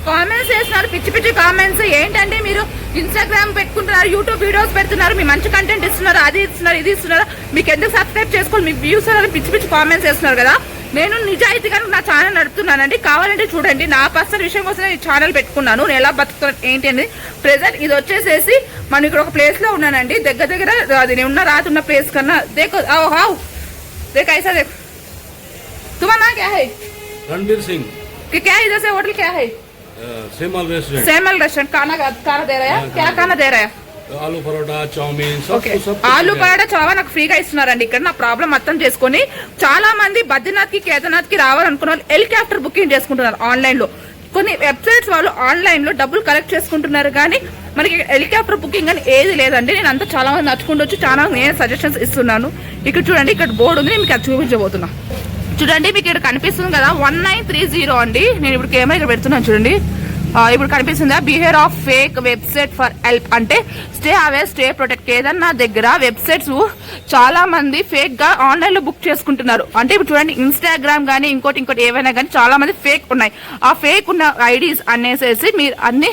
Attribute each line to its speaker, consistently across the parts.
Speaker 1: Comments చేస్తున్నారు, పిచ్చి పిచ్చి కామెంట్స్. ఏంటంటే మీరు ఇన్స్టాగ్రామ్ పెట్టుకుంటున్నారు, యూట్యూబ్ వీడియోస్ పెడుతున్నారు, మీ మంచి కంటెంట్ ఇస్తున్నారు, అది ఇస్తున్నారు, ఇది ఇస్తున్నారు, మీకు ఎందుకు సబ్స్క్రైబ్ చేసుకోవాలి, మీ వ్యూస్ పిచ్చి పిచ్చి కామెంట్స్ చేస్తున్నారు కదా. నేను నిజాయితీగా నా ఛానల్ నడుపుతున్నానండి. కావాలంటే చూడండి, నా పర్సనల్ విషయం కోసం ఈ ఛానల్ పెట్టుకున్నాను. నేను ఎలా బతుకుతాను ఏంటి అనేది. ప్రెజెంట్ ఇది వచ్చేసేసి మనం ఇక్కడ ఒక ప్లేస్ లో ఉన్నానండి. దగ్గర అది నేను ఉన్న రాత్రి ఉన్న ప్లేస్ కన్నా దేఖో హావ్ देख ऐसा देख। तुम्हारा नाम क्या है?
Speaker 2: रणबीर सिंह।
Speaker 1: क्या इधर से होटल क्या है?
Speaker 2: सेमल रेस्टोरेंट।
Speaker 1: सेमल रेस्टोरेंट। खाना दे रहा है? क्या खाना दे रहा है?
Speaker 2: ఆలు పరోటా, చౌమీన్,
Speaker 1: ఆలు పరోటా చావా నాకు ఫ్రీగా ఇస్తున్నారండి. ఇక్కడ నా ప్రాబ్లం అర్థం చేసుకుని చాలా మంది బద్రీనాథ్ కి కేదార్నాథ్ కి రావాలనుకున్న వాళ్ళు హెలికాప్టర్ బుకింగ్ చేసుకుంటున్నారు ఆన్లైన్ లో. కొన్ని వెబ్సైట్స్ వాళ్ళు ఆన్లైన్ లో డబ్బులు కలెక్ట్ చేసుకుంటున్నారు, కానీ మనకి హెలికాప్టర్ బుకింగ్ అని ఏది లేదండి. నేను అంతా చాలా మంది నచ్చుకుంటూ చాలా నేను సజెషన్స్ ఇస్తున్నాను. ఇక్కడ చూడండి, ఇక్కడ బోర్డు ఉంది, మీకు అది చూపించబోతున్నా. చూడండి, మీకు ఇక్కడ కనిపిస్తుంది కదా 1930 అండి. నేను ఇప్పుడు కెమెరా ఇక్కడ పెడుతున్నాను చూడండి. ఇప్పుడు కనిపిస్తుందా? Behaviour of fake website for help అంటే stay away stay protect. Kedarnath దగ్గర వెబ్సైట్స్ చాలా మంది ఫేక్ గా ఆన్లైన్ లో బుక్ చేసుకుంటున్నారు. అంటే ఇప్పుడు చూడండి, ఇన్స్టాగ్రామ్ గానీ ఇంకోటి ఏవైనా కానీ చాలా మంది ఫేక్ ఉన్నాయి. ఆ ఫేక్ ఉన్న ఐడీస్ అనేసేసి మీరు అన్ని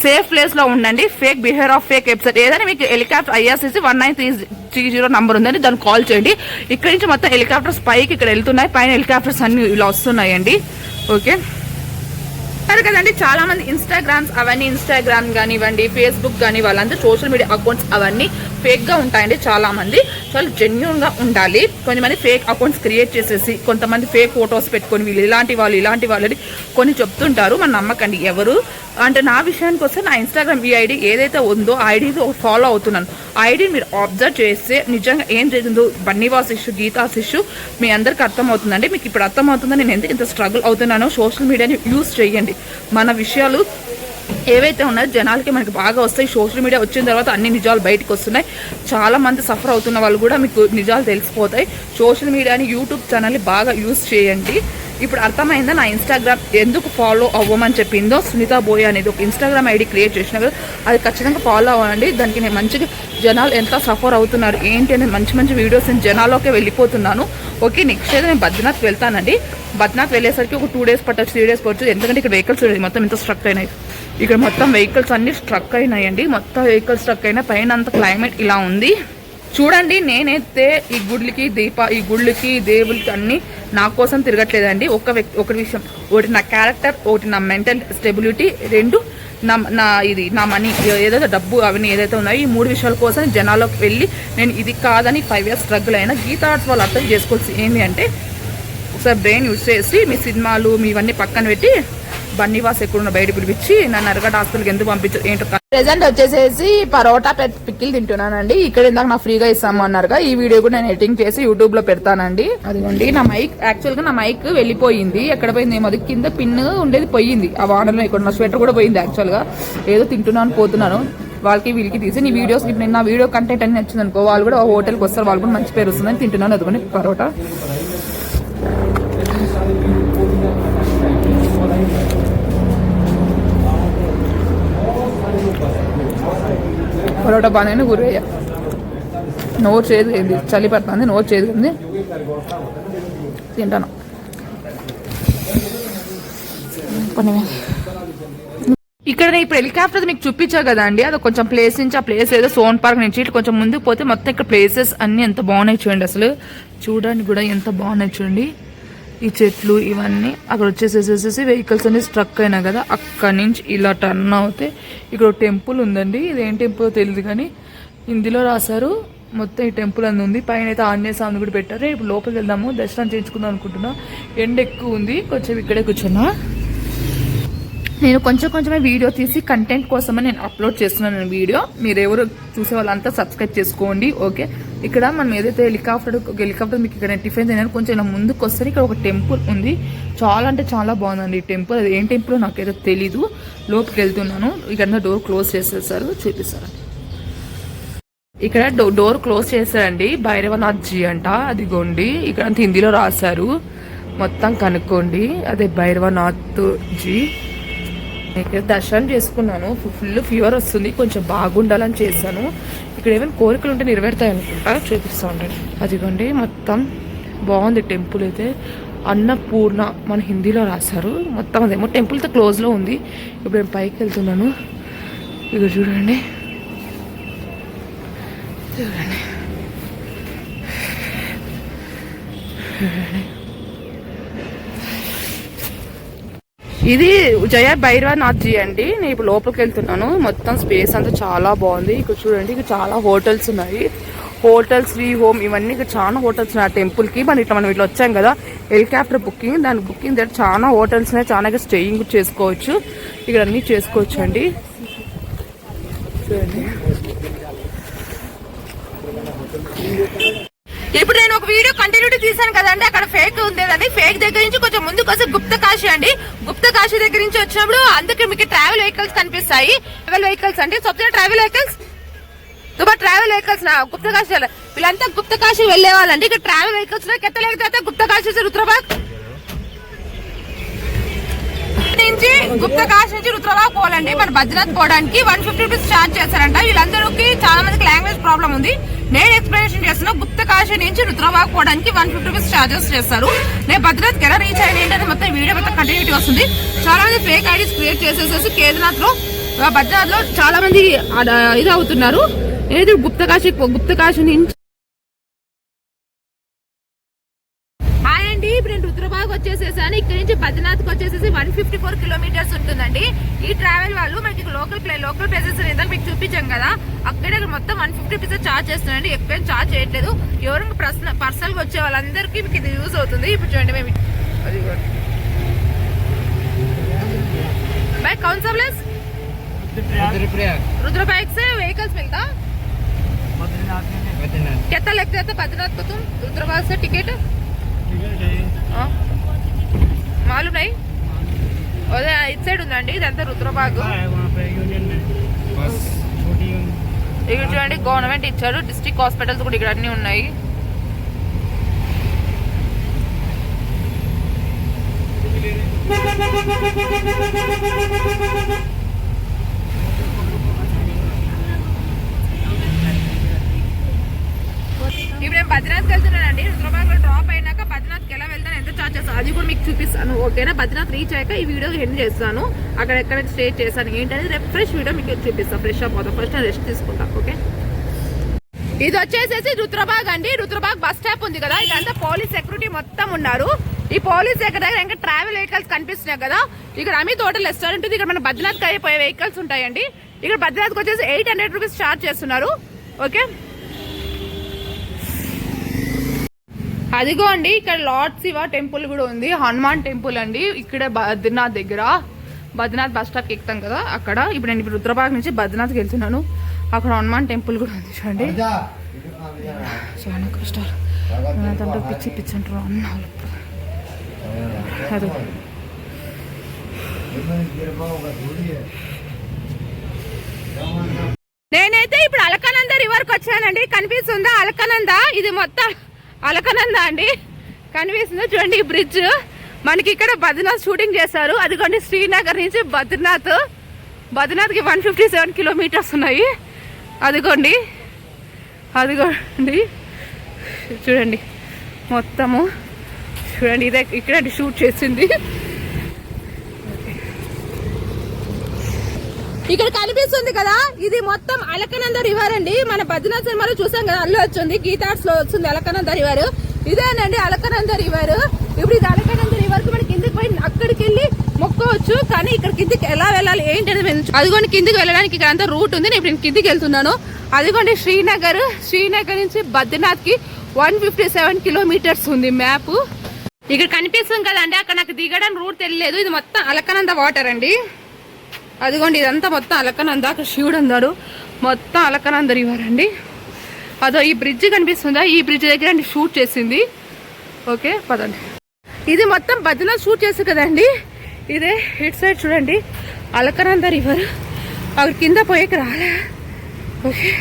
Speaker 1: సేఫ్ ప్లేస్ లో ఉండండి. Fake behaviour of fake website ఏదైనా మీకు హెలికాప్టర్ IRCC 1930 నంబర్ ఉందని దాన్ని కాల్ చేయండి. ఇక్కడ నుంచి మొత్తం హెలికాప్టర్స్ పైకి ఇక్కడ వెళ్తున్నాయి. పైన హెలికాప్టర్స్ అన్ని ఇలా వస్తున్నాయండి. ఓకే సరే కదండి. చాలా మంది ఇన్స్టాగ్రామ్ కానివ్వండి, ఫేస్బుక్ కానీ వాళ్ళంతా సోషల్ మీడియా అకౌంట్స్ అవన్నీ ఫేక్ గా ఉంటాయండి. చాలా మంది చాలా జెన్యూన్ గా ఉండాలి. కొంతమంది ఫేక్ అకౌంట్స్ క్రియేట్ చేసేసి కొంతమంది ఫేక్ ఫొటోస్ పెట్టుకొని వీళ్ళు ఇలాంటి వాళ్ళని కొన్ని చెప్తుంటారు. మన నమ్మకండి. ఎవరు అంటే నా విషయానికి వస్తే నా ఇన్స్టాగ్రామ్ ఈ ఐడి ఏదైతే ఉందో ఆ ఐడి ఫాలో అవుతున్నాను. ఆ ఐడిని మీరు అబ్జర్వ్ చేస్తే నిజంగా ఏం జరిగిందో బన్నీవాస్ ఇష్యూ, గీతాస్ ఇష్యూ మీ అందరికి అర్థమవుతుందండి. మీకు ఇప్పుడు అర్థమవుతుందని నేను ఎందుకు ఇంత స్ట్రగుల్ అవుతున్నానో. సోషల్ మీడియాని యూజ్ చేయండి. మన విషయాలు ఏవైతే ఉన్నాయో జనాలకి మనకి బాగా వస్తాయి. సోషల్ మీడియా వచ్చిన తర్వాత అన్ని నిజాలు బయటకు వస్తున్నాయి. చాలా మంది సఫర్ అవుతున్న వాళ్ళు కూడా మీకు నిజాలు తెలిసిపోతాయి. సోషల్ మీడియాని, యూట్యూబ్ ఛానల్ని బాగా యూజ్ చేయండి. ఇప్పుడు అర్థమైందా నా ఇన్స్టాగ్రామ్ ఎందుకు ఫాలో అవ్వమని చెప్పిందో? సునీత బోయ్ అనేది ఒక ఇన్స్టాగ్రామ్ ఐడి క్రియేట్ చేసిన కదా, అది ఖచ్చితంగా ఫాలో అవ్వండి. దానికి నేను మంచిగా జనాలు ఎంత సఫర్ అవుతున్నారు ఏంటి అనేది మంచి వీడియోస్ నేను జనాల్లోకి వెళ్ళిపోతున్నాను. ఓకే, నెక్స్ట్ అయితే నేను బద్రీనాథ్కి వెళ్తానండి. బద్రీనాథ్ వెళ్ళేసరికి ఒక 2 డేస్ పట్టచ్చు, 3 డేస్ పట్టచ్చు. ఎందుకంటే ఇక్కడ వెహికల్స్ మొత్తం ఇంత స్ట్రక్ అయినాయి. ఇక్కడ మొత్తం వెహికల్స్ అన్ని స్ట్రక్ అయినాయండి. మొత్తం వెహికల్స్ స్ట్రక్ అయినా పైన అంత క్లైమేట్ ఇలా ఉంది చూడండి. నేనైతే ఈ గుళ్ళకి దేవుళ్ళకి అన్ని నా కోసం తిరగట్లేదండి. ఒక విషయం, ఒకటి నా క్యారెక్టర్, ఒకటి నా మెంటల్ స్టెబిలిటీ, 2 నా మనీ ఏదైతే డబ్బు అవన్నీ ఏదైతే ఉన్నాయో ఈ 3 విషయాల కోసం జనాల్లోకి వెళ్ళి నేను ఇది కాదని 5 years స్ట్రగుల్ అయినా. గీతా ఆర్ట్స్ వాళ్ళు అర్థం చేసుకోవాల్సి ఏంటి అంటే ఒకసారి బ్రెయిన్ యూజ్ చేసి మీ సినిమాలు మీవన్నీ పక్కన పెట్టి బన్నీవాస్ ఎక్కడున్న బయట పిలిపించి నన్ను అరగట హాస్పిటల్కి ఎందుకు పంపించారు ఏంటో. ప్రెసెంట్ వచ్చేసేసి పరోటా పిక్కిలు తింటున్నానండి. ఇక్కడ ఇందాక నాకు ఫ్రీగా ఇస్తాము అన్నారుగా. ఈ వీడియో కూడా నేను ఎడిటింగ్ చేసి యూట్యూబ్ లో పెడతానండి. అదిగోండి నా మైక్. యాక్చువల్ గా నా మైక్ వెళ్ళిపోయింది. ఎక్కడ పోయింది ఏమో, అది కింద పిన్ ఉండేది పోయింది. ఆ వానలో ఇక్కడ నా స్వెటర్ కూడా పోయింది. యాక్చువల్ గా ఏదో తింటున్నాను పోతున్నాను, వాళ్ళకి వీళ్ళకి తీసి నీ వీడియోస్ ఇప్పుడు నా వీడియో కంటెంట్ అని నచ్చింది అనుకో, వాళ్ళు కూడా హోటల్కి వస్తారు, వాళ్ళు కూడా మంచి పేరు వస్తుందని తింటున్నాను. అదిగోండి పరోటా. పరోటా బాగానే గురయ్యా. నోరు చేదు ఏంది, చలి పడుతుంది, నోరు చేదు ఉంది, తింటాను. ఇక్కడ నేను ఇప్పుడు హెలికాప్టర్ మీకు చూపించా కదా అండి. అది కొంచెం ప్లేస్ నుంచి ఆ ప్లేస్ ఏదో సోన్ పార్క్ నుంచి ఇట్లా కొంచెం ముందుకు పోతే మొత్తం ఇక్కడ ప్లేసెస్ అన్ని ఎంత బాగున్నాయి చూడండి. అసలు చూడడానికి కూడా ఎంత బాగున్నాయి చూడండి. ఈ చెట్లు ఇవన్నీ అక్కడ వచ్చేసేసేసి వెహికల్స్ అన్ని స్ట్రక్ అయినా కదా, అక్కడి నుంచి ఇలా టర్న్ అవుతే ఇక్కడ టెంపుల్ ఉందండి. ఇదేం టెంపుల్ తెలియదు కానీ హిందీలో రాశారు. మొత్తం ఈ టెంపుల్ అని ఉంది. పైన అయితే ఆంజనేయ స్వామి కూడా పెట్టారు. ఇప్పుడు లోపలికి వెళ్దాము, దర్శనం చేయించుకుందాం అనుకుంటున్నా. ఎండ ఎక్కువ ఉంది, కొంచెం ఇక్కడే కూర్చున్నా. నేను కొంచెమే వీడియో తీసి కంటెంట్ కోసమని నేను అప్లోడ్ చేస్తున్నాను వీడియో. మీరు ఎవరు చూసే వాళ్ళంతా సబ్స్క్రైబ్ చేసుకోండి. ఓకే, ఇక్కడ మనం ఏదైతే హెలికాప్టర్ మీకు ఇక్కడ టిఫిన్ తిన్నాను. కొంచెం ఇలా ముందుకు వస్తే ఇక్కడ ఒక టెంపుల్ ఉంది. చాలా అంటే చాలా బాగుందండి ఈ టెంపుల్. అది ఏం టెంపుల్ నాకైతే తెలీదు. లోపలికి వెళ్తున్నాను. ఇక్కడ డోర్ క్లోజ్ చేసేసారు, చూపిస్తారు. ఇక్కడ డోర్ క్లోజ్ చేశారండి. భైరవనాథ్ జీ అంట. అదిగోండి ఇక్కడ అంత హిందీలో రాశారు. మొత్తం కనుక్కోండి. అదే భైరవనాథ్ జీ. ఇక్కడ దర్శనం చేసుకున్నాను. ఫుల్ ఫీవర్ వస్తుంది, కొంచెం బాగుండాలని చేశాను. ఇక్కడ ఏమైనా కోరికలు ఉంటే నెరవేరుతాయి అనుకుంటా, చూపిస్తూ ఉంటాను. అదిగోండి మొత్తం బాగుంది టెంపుల్ అయితే. అన్నపూర్ణ మన హిందీలో రాశారు. మొత్తం అదేమో టెంపుల్తో క్లోజ్లో ఉంది. ఇప్పుడు నేను పైకి వెళ్తున్నాను. ఇక్కడ చూడండి చూడండి ఇది జయ భైరవనాథ్జీ అండి. నేను ఇప్పుడు లోపలికి వెళ్తున్నాను. మొత్తం స్పేస్ అంతా చాలా బాగుంది. ఇక్కడ చూడండి, ఇక్కడ చాలా హోటల్స్ ఉన్నాయి. హోటల్స్, ఫ్రీ హోమ్, ఇవన్నీ ఇక్కడ చాలా హోటల్స్ ఉన్నాయి. ఆ టెంపుల్ కి మనం ఇట్లా వచ్చాం కదా, హెలికాప్టర్ బుకింగ్, దాని బుకింగ్ దగ్గర చాలా హోటల్స్ ఉన్నాయి. చాలా స్టేయింగ్ చేసుకోవచ్చు. ఇక్కడ అన్ని చేసుకోవచ్చు అండి. చూడండి, ఇప్పుడు నేను ఒక వీడియో కంటిన్యూటీ తీసాను కదండి, అక్కడ ఫేక్ ఉండేదండి. ఫేక్ దగ్గర నుంచి కొంచెం ముందుకు వస్తే గుప్త కాశీ అండి. గుప్త కాశీ దగ్గర నుంచి వచ్చినప్పుడు అందుకే మీకు ట్రావెల్ వెహికల్స్ కనిపిస్తాయి. ట్రావెల్ వెహికల్స్ అంటే subsidy travel vehicles travel vehicles నా గుప్త కాశీ వీళ్ళంతా గుప్త కాశీ వెళ్లే వాళ్ళండి. ఇక్కడ ట్రావెల్ వెహికల్స్ కెత్తలేకపోతే గుప్త కాశీ రుద్రబాగ్ నుంచి గుప్త కాశీ నుంచి రుద్రబాగ్ పోవాలండి. మన బద్రీనాథ్ పోవడానికి 150 రూపీస్ ఛార్జ్ చేస్తారంట. వీళ్ళందరికీ చాలా మందికి లాంగ్వేజ్ ప్రాబ్లం ఉంది. నేను ఎక్స్ప్లెనేషన్ చేస్తున్నా. గుప్త కాశీ నుంచి రుద్రబాగ్ పోవడానికి 150 రూపీస్ ఛార్జెస్ చేస్తారు. నేను బద్రీనాథ్ ఎలా రీచ్ అయ్యాను ఏంటంటే మొత్తం వీడియో మొత్తం కంటిన్యూటీ వస్తుంది. చాలా మంది ఫేక్ ఐడీస్ క్రియేట్ చేసేసేసి కేదార్నాథ్ లో, బద్రీనాథ్ లో చాలా మంది ఇది అవుతున్నారు. ఏది గుప్త కాశీ నుంచి ఇప్పుడు నేను రుద్రబాగ్ వచ్చేసేసాను. ఇక్కడ నుంచి బద్రీనాథ్కి వచ్చేసేసి 154 కిలోమీటర్స్ ఉంటుందండి. ఈ ట్రావెల్ వాళ్ళు మనకి లోకల్ ప్లేసెస్ ఇందాక మీకు చూపించాం కదా, అక్కడే మొత్తం 150 రూపీస్ ఛార్జ్ చేస్తున్నారండి. ఎక్కువ చార్జ్ చేయట్లేదు. ఎవరైనా పర్సనల్ గా వచ్చే వాళ్ళందరికీ మీకు ఇది యూజ్ అవుతుంది. ఇప్పుడు చూడండి, మేము भाई कौन सा प्लेस? रुद्रप्रयाग से व्हीकल्स मिलता? कितना लगता है बद्रीनाथ को तुम रुद्रप्रयाग से टिकट? मालूम नहीं. అదే ఇట్ సైడ్ ఉందండి, ఇదంతా రుద్రబాగ్. ఇక్కడ చూడండి, గవర్నమెంట్ ఇచ్చారు. డిస్ట్రిక్ట్ హాస్పిటల్స్ కూడా ఇక్కడ అన్ని ఉన్నాయి. ఇప్పుడు నేను బద్రీనాథ్కి వెళ్తున్నానండి. రుద్రబాగ్ లో డ్రాప్ అయినాక బద్రీనాథ్కి ఎలా వెళ్తాను, ఎంత చార్జ్ చేస్తాను అది కూడా మీకు చూపిస్తాను. ఓకేనా? బద్రీనాథ్ రీచ్ అయ్యాక ఈ వీడియో ఎండ్ చేస్తాను. అక్కడ ఎక్కడ స్టే చేస్తాను ఏంటనేది రేపు ఫ్రెష్ వీడియో మీకు చూపిస్తాను. ఫ్రెష్ అప్ అవుతాం. ఫస్ట్ రెస్ట్ తీసుకుంటాం. ఓకే, ఇది వచ్చేసేసి రుద్రబాగ్ అండి. రుద్రబాగ్ బస్ స్టాప్ ఉంది కదా, ఇదంతా పోలీస్ సెక్యూరిటీ మొత్తం ఉన్నారు. ఈ పోలీస్ దగ్గర ఇంకా ట్రావెల్ వెహికల్స్ కనిపిస్తున్నాయి కదా. ఇక్కడ అమిత్ హోటల్ రెస్టారెంట్ ఉంది. ఇక్కడ మన బద్రీనాథ్కి అయిపోయే వెహికల్స్ ఉంటాయండి. ఇక్కడ బద్రీనాథ్కి వచ్చేసి 800 రూపీస్ ఛార్జ్ చేస్తున్నారు. ఓకే, అదిగో అండి, ఇక్కడ లార్డ్ శివ టెంపుల్ కూడా ఉంది. హనుమాన్ టెంపుల్ అండి. ఇక్కడ బద్రీనాథ్ దగ్గర, బద్రీనాథ్ బస్ స్టాప్కి ఎక్కుతాం కదా అక్కడ. ఇప్పుడు నేను రుద్రబాగ్ నుంచి బద్రీనాథ్కి వెళ్తున్నాను. అక్కడ హనుమాన్ టెంపుల్ కూడా ఉంది చూడండి. చాలా కష్టాలు అంటే పిచ్చి అంటారు అన్నాళ్ళు. అది నేనైతే ఇప్పుడు అలకనంద రివర్కి వచ్చానండి. కనిపిస్తుందా అలకనంద? ఇది మొత్తం అలకనంద అండి. కనిపిస్తుందా? చూడండి, ఈ బ్రిడ్జ్ మనకి ఇక్కడ బద్రీనాథ్ షూటింగ్ చేశారు. అదిగోండి, శ్రీనగర్ నుంచి బద్రీనాథ్కి 157 కిలోమీటర్స్ ఉన్నాయి. అదిగోండి చూడండి, మొత్తము చూడండి. ఇదే ఇక్కడ షూట్ చేసింది. ఇక్కడ కనిపిస్తుంది కదా, ఇది మొత్తం అలకనంద రివర్ అండి. మన బద్రీనాథ్ సినిమాలో చూసాం కదా, అల్లు వచ్చింది గీతార్ట్స్ లో వచ్చింది అలకనంద రివర్. ఇదేనండి అలకనంద రివర్. ఇప్పుడు ఇది అలకనంద రివర్ కి మనం కిందకి పోయి అక్కడికి వెళ్ళి మొక్కవచ్చు. కానీ ఇక్కడ కిందికి ఎలా వెళ్ళాలి ఏంటనేది అదిగోండి, కిందికి వెళ్ళడానికి ఇక్కడ అంతా రూట్ ఉంది. నేను కిందికి వెళ్తున్నాను. అదిగోండి శ్రీనగర్ నుంచి బద్రీనాథ్ కి 157 కిలోమీటర్స్ ఉంది మ్యాప్. ఇక్కడ కనిపిస్తుంది కదండి, అక్కడ నాకు దిగడానికి రూట్ తెలియలేదు. ఇది మొత్తం అలకనంద వాటర్ అండి. అదిగోండి, ఇదంతా మొత్తం అలకనంద. అక్కడ శివుడు అన్నారు. మొత్తం అలకనంద రివర్ అండి. అదో ఈ బ్రిడ్జ్ కనిపిస్తుందా, ఈ బ్రిడ్జ్ దగ్గర షూట్ చేసింది. ఓకే, పదండి. ఇది మొత్తం బద్రీనాథ్ షూట్ చేస్తారు కదండి. ఇదే ఇటు సైడ్ చూడండి, అలకనంద రివర్. అక్కడ కింద పోయేకి రాలే. ఓకే,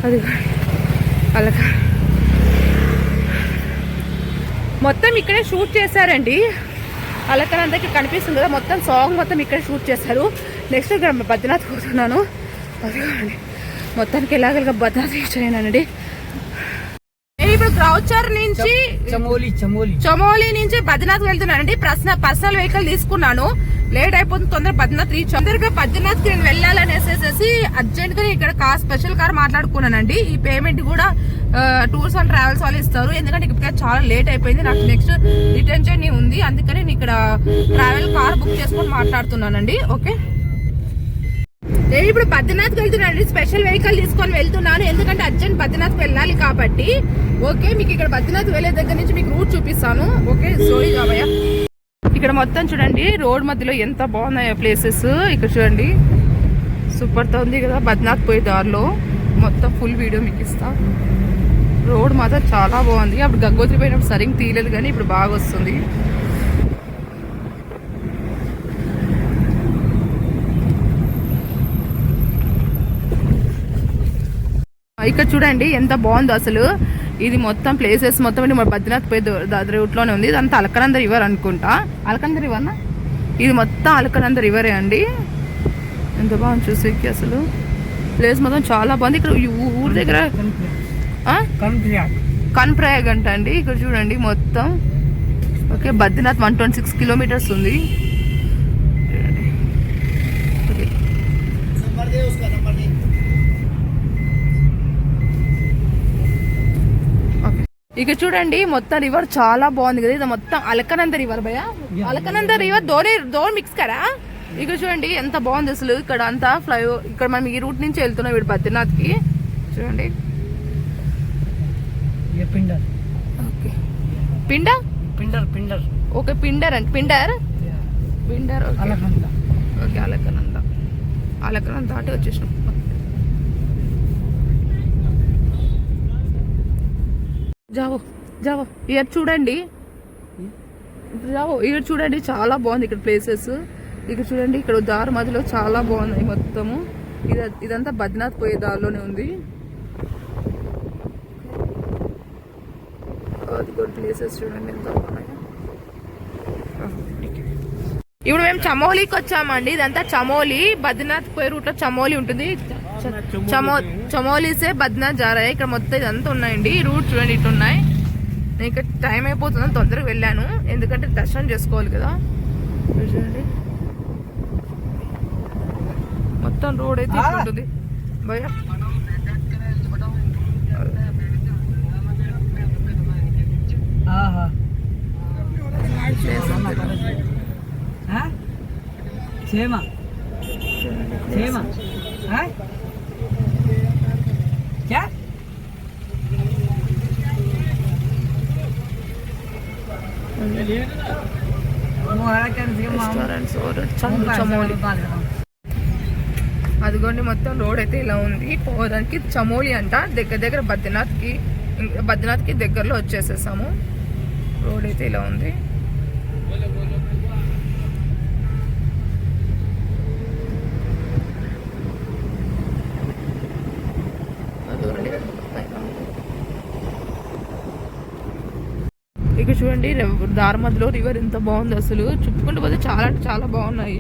Speaker 1: అది మొత్తం ఇక్కడే షూట్ చేశారండి. అలకనందకి కనిపిస్తుంది కదా, మొత్తం సాంగ్ మొత్తం ఇక్కడ షూట్ చేశారు. నెక్స్ట్ ఇక్కడ బద్రీనాథ్ కూర్చున్నాను. అదిగోండి, మొత్తానికి ఎలాగలగా బద్రీనాథ్ రీచ్ అయ్యానండి. నేను ఇప్పుడు రౌచర్ నుంచి చమోలి నుంచి బద్రీనాథ్ వెళ్తున్నానండి. పర్సనల్ వెహికల్ తీసుకున్నాను. లేట్ అయిపోతుంది, తొందరగా బద్రీనాథ్ రీచ్. తొందరగా బద్రీనాథ్ కి నేను వెళ్ళాలనేసేసి అర్జెంట్ గా ఇక్కడ స్పెషల్ కార్ మాట్లాడుకున్నానండి. ఈ పేమెంట్ కూడా టూర్స్ అండ్ ట్రావెల్స్ వాళ్ళు ఇస్తారు. ఎందుకంటే ఇక్కడ చాలా లేట్ అయిపోయింది. నాకు నెక్స్ట్ రిటర్న్ జర్నీ ఉంది. అందుకని నేను ఇక్కడ ట్రావెల్ కార్ బుక్ చేసుకొని మాట్లాడుతున్నానండి. ఓకే, నేను ఇప్పుడు బద్రీనాథ్కి వెళ్తున్నానండి. స్పెషల్ వెహికల్ తీసుకొని వెళ్తున్నాను, ఎందుకంటే అర్జెంట్ బద్రీనాథ్కి వెళ్ళాలి కాబట్టి. ఓకే, మీకు ఇక్కడ బద్రీనాథ్ వెళ్ళే దగ్గర నుంచి మీకు రూట్ చూపిస్తాను. ఓకే, స్టోరీ కాబోయా. ఇక్కడ మొత్తం చూడండి, రోడ్ మధ్యలో ఎంత బాగున్నాయో ప్లేసెస్. ఇక్కడ చూడండి, సూపర్ తో ఉంది కదా బద్రీనాథ్ పోయే దారిలో. మొత్తం ఫుల్ వీడియో మీకు ఇస్తా. రోడ్ మాత్రం చాలా బాగుంది. అప్పుడు గంగోత్రి పోయినప్పుడు సరిగ్గా తీయలేదు, కానీ ఇప్పుడు బాగా వస్తుంది. ఇక్కడ చూడండి ఎంత బాగుందో అసలు. ఇది మొత్తం ప్లేసెస్ మొత్తం మన బద్రీనాథ్ పోయే రూట్ లోనే ఉంది. ఇదంతా అలకనంద రివర్ అనుకుంటా. అలకనంద రివర్ నా? ఇది మొత్తం అలకనంద రివరే అండి. ఎంత బాగుంది చూసేకి అసలు. ప్లేస్ మొత్తం చాలా బాగుంది. ఇక్కడ ఊరి దగ్గర కన్ప్రయాగ్ అంట అండి. ఇక్కడ చూడండి మొత్తం. ఓకే, బద్రీనాథ్ 126 కిలోమీటర్స్ ఉంది. ఇక చూడండి మొత్తం రివర్ చాలా బాగుంది కదా. ఇది మొత్తం అలకనంద రివర్ భయ. అలకనంద రివర్ దోనే మిక్స్ కదా. ఇక చూడండి ఎంత బాగుంది అసలు. ఇక్కడ అంతా ఫ్లైఓవర్. ఇక్కడ మనం ఈ రూట్ నుంచి వెళ్తున్నాం ఇప్పుడు బద్రీనాథ్ కి. చూడండి ఓకే, పిండర్ ఓకే, పిండర్ అంటే పిండర్ ఓకే. అలకనంద దాటి వచ్చేసినాం. జావో ఇక్కడ చూడండి, ఇక్కడ చూడండి చాలా బాగుంది ఇక్కడ ప్లేసెస్. ఇక్కడ చూడండి, ఇక్కడ దారి మధ్యలో చాలా బాగున్నాయి మొత్తము. ఇదంతా బద్రీనాథ్ పోయే దారిలోనే ఉంది. అది కూడా ప్లేసెస్ చూడండి ఎంత బాగున్నాయి. ఇప్పుడు మేము చమోలీకి వచ్చామండి. ఇదంతా చమోలి. బద్రీనాథ్ పోయే రూట్ లో చమోలి ఉంటుంది. చమోలీసే బద్రీనాథ్ జారాయి. ఇక్కడ మొత్తం ఇదంతా ఉన్నాయండి. రూట్ చూడండి ఇటు ఉన్నాయి. నేను ఇక్కడ టైం అయిపోతుందని తొందరగా వెళ్ళాను, ఎందుకంటే దర్శనం చేసుకోవాలి కదా. చూడండి మొత్తం రోడ్ అయితే ఉంటుంది భయ. అదిగోండి మొత్తం రోడ్ అయితే ఇలా ఉంది. పోవడానికి చమోలి అంట. దగ్గర బద్రీనాథ్ కి దగ్గరలో వచ్చేసేసాము. రోడ్ అయితే ఇలా ఉంది. ఇక చూడండి దారి మధ్యలో రివర్ ఎంత బాగుంది అసలు. చుట్టుకుంటూ పోతే చాలా బాగున్నాయి.